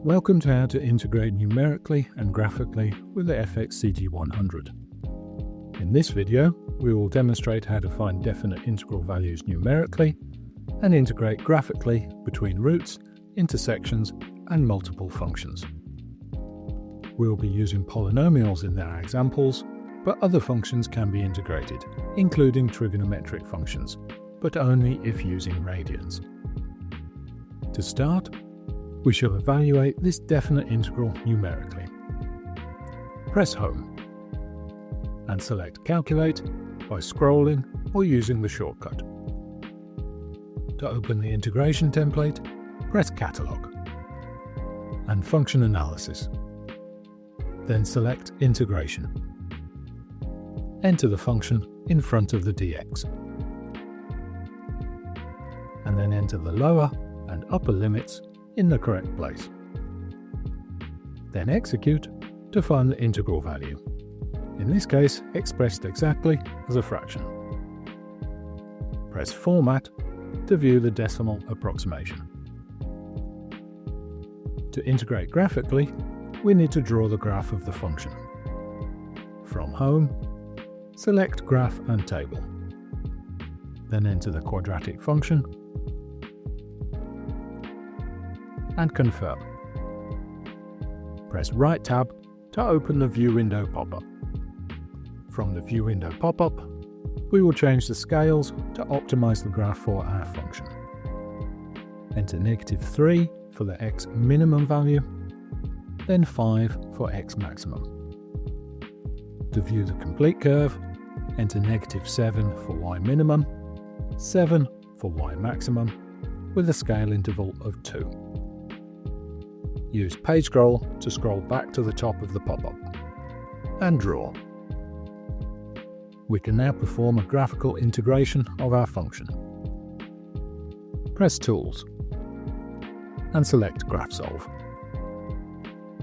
Welcome to how to integrate numerically and graphically with the fx-CG100. In this video, we will demonstrate how to find definite integral values numerically and integrate graphically between roots, intersections, and multiple functions. We will be using polynomials in our examples, but other functions can be integrated, including trigonometric functions, but only if using radians. To start, we shall evaluate this definite integral numerically. Press Home and select Calculate by scrolling or using the shortcut. To open the integration template, press Catalog and Function Analysis. Then select Integration. Enter the function in front of the dx. And then enter the lower and upper limits in the correct place. Then execute to find the integral value, in this case expressed exactly as a fraction. Press Format to view the decimal approximation. To integrate graphically, we need to draw the graph of the function. From Home, select Graph and Table. Then enter the quadratic function and confirm. Press Right tab to open the View window pop-up. From the View window pop-up, we will change the scales to optimize the graph for our function. Enter -3 for the x minimum value, then 5 for x maximum. To view the complete curve, enter -7 for y minimum, 7 for y maximum, with a scale interval of 2. Use Page Scroll to scroll back to the top of the pop-up, and draw. We can now perform a graphical integration of our function. Press Tools, and select Graph Solve.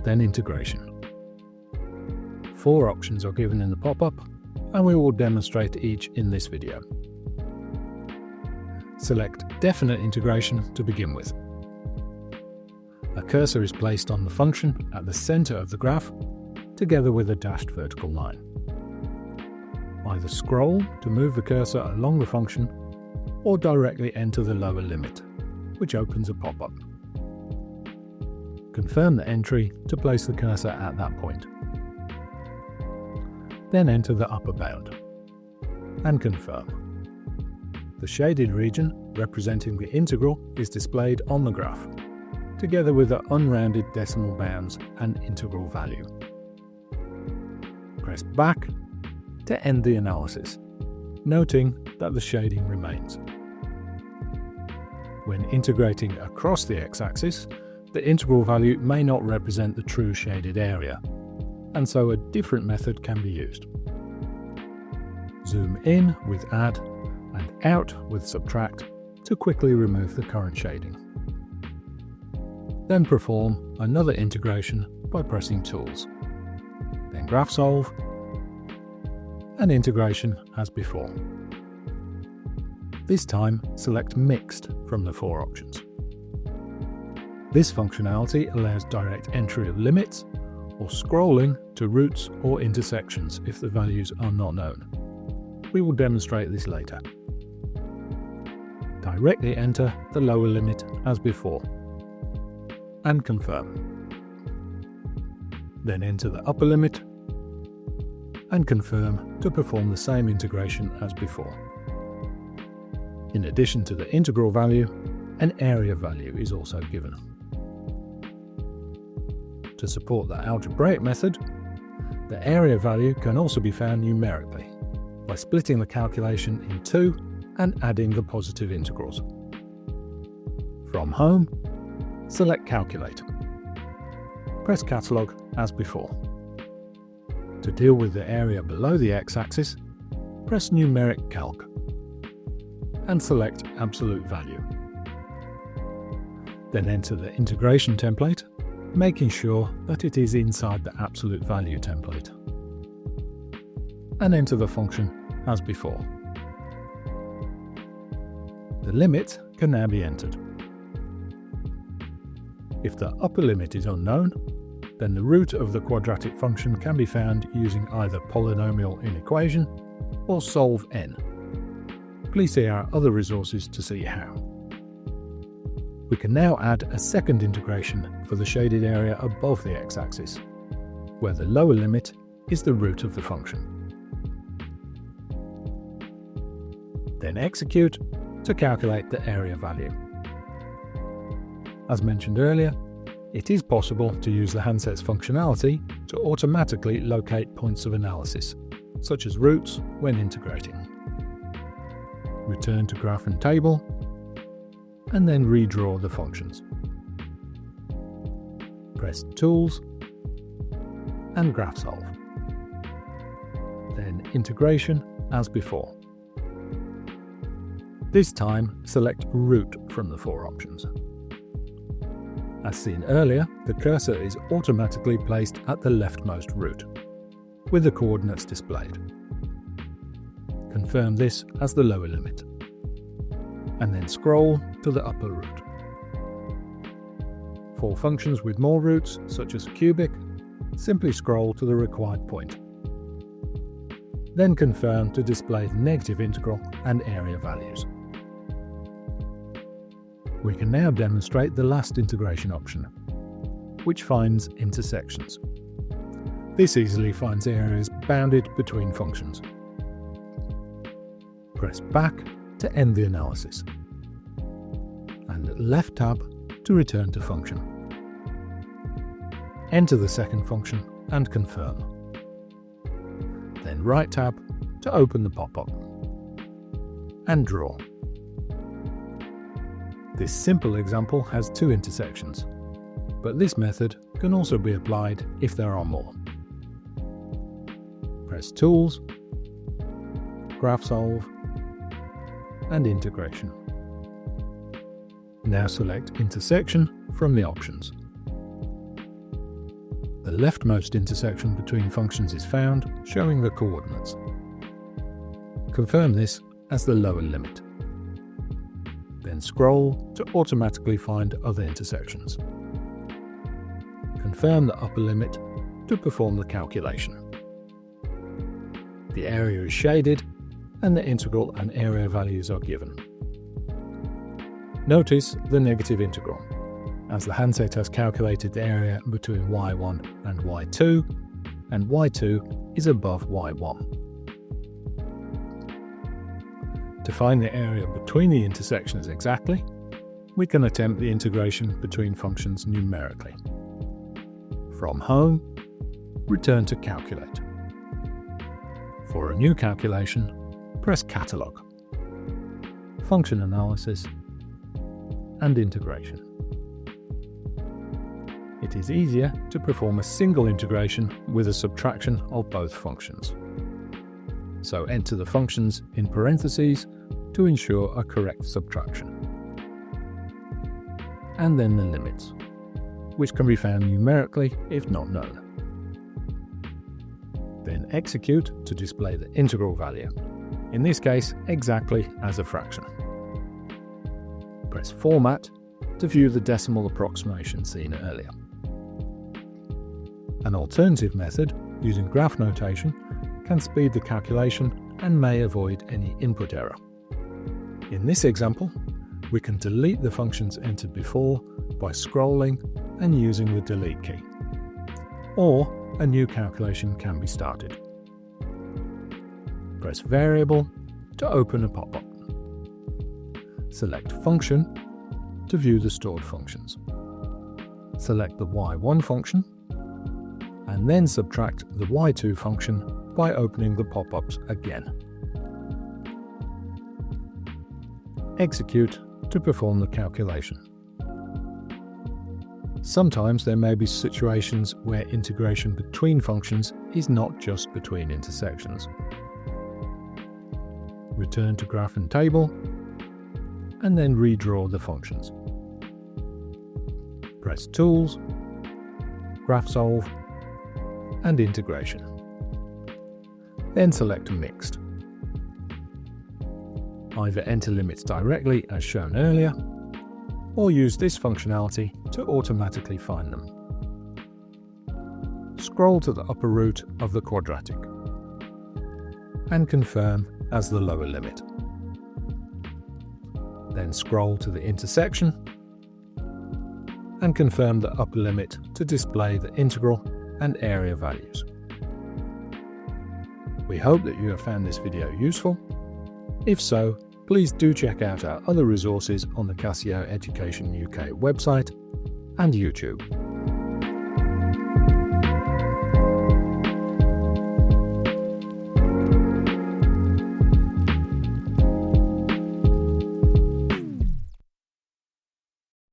Then Integration. 4 options are given in the pop-up, and we will demonstrate each in this video. Select Definite Integration to begin with. A cursor is placed on the function at the center of the graph, together with a dashed vertical line. Either scroll to move the cursor along the function, or directly enter the lower limit, which opens a pop-up. Confirm the entry to place the cursor at that point. Then enter the upper bound, and confirm. The shaded region representing the integral is displayed on the graph, together with the unrounded decimal bounds and integral value. Press Back to end the analysis, noting that the shading remains. When integrating across the x-axis, the integral value may not represent the true shaded area, and so a different method can be used. Zoom in with Add and out with Subtract to quickly remove the current shading. Then perform another integration by pressing Tools, then Graph Solve, and Integration as before. This time select Mixed from the 4 options. This functionality allows direct entry of limits, or scrolling to roots or intersections if the values are not known. We will demonstrate this later. Directly enter the lower limit as before, and confirm. Then enter the upper limit, and confirm to perform the same integration as before. In addition to the integral value, an area value is also given. To support the algebraic method, the area value can also be found numerically by splitting the calculation in 2 and adding the positive integrals. From Home, select Calculate. Press Catalog as before. To deal with the area below the x-axis, press Numeric Calc and select Absolute Value. Then enter the integration template, making sure that it is inside the absolute value template, and enter the function as before. The limit can now be entered. If the upper limit is unknown, then the root of the quadratic function can be found using either polynomial inequation or solve n. Please see our other resources to see how. We can now add a second integration for the shaded area above the x-axis, where the lower limit is the root of the function. Then execute to calculate the area value. As mentioned earlier, it is possible to use the handset's functionality to automatically locate points of analysis, such as roots, when integrating. Return to Graph and Table, and then redraw the functions. Press Tools and Graph Solve. Then Integration as before. This time, select Root from the 4 options. As seen earlier, the cursor is automatically placed at the leftmost root, with the coordinates displayed. Confirm this as the lower limit, and then scroll to the upper root. For functions with more roots, such as cubic, simply scroll to the required point. Then confirm to display the negative integral and area values. We can now demonstrate the last integration option, which finds intersections. This easily finds areas bounded between functions. Press back to end the analysis, and left tab to return to function. Enter the second function and confirm. Then right tab to open the pop-up, and draw. This simple example has 2 intersections, but this method can also be applied if there are more. Press Tools, Graph Solve, and Integration. Now select Intersection from the options. The leftmost intersection between functions is found, showing the coordinates. Confirm this as the lower limit. Then scroll to automatically find other intersections. Confirm the upper limit to perform the calculation. The area is shaded, and the integral and area values are given. Notice the negative integral, as the handset has calculated the area between y1 and y2, and y2 is above y1. To find the area between the intersections exactly, we can attempt the integration between functions numerically. From Home, return to Calculate. For a new calculation, press Catalog, Function Analysis, and Integration. It is easier to perform a single integration with a subtraction of both functions. So enter the functions in parentheses to ensure a correct subtraction. And then the limits, which can be found numerically if not known. Then execute to display the integral value, in this case exactly as a fraction. Press Format to view the decimal approximation seen earlier. An alternative method, using graph notation, can speed the calculation and may avoid any input error. In this example, we can delete the functions entered before by scrolling and using the delete key, or a new calculation can be started. Press Variable to open a pop-up. Select Function to view the stored functions. Select the y1 function, and then subtract the y2 function by opening the pop-ups again. Execute to perform the calculation. Sometimes there may be situations where integration between functions is not just between intersections. Return to Graph and Table, and then redraw the functions. Press Tools, Graph Solve, and Integration. Then select Mixed. Either enter limits directly as shown earlier, or use this functionality to automatically find them. Scroll to the upper root of the quadratic and confirm as the lower limit. Then scroll to the intersection and confirm the upper limit to display the integral and area values. We hope that you have found this video useful. If so, please do check out our other resources on the Casio Education UK website and YouTube.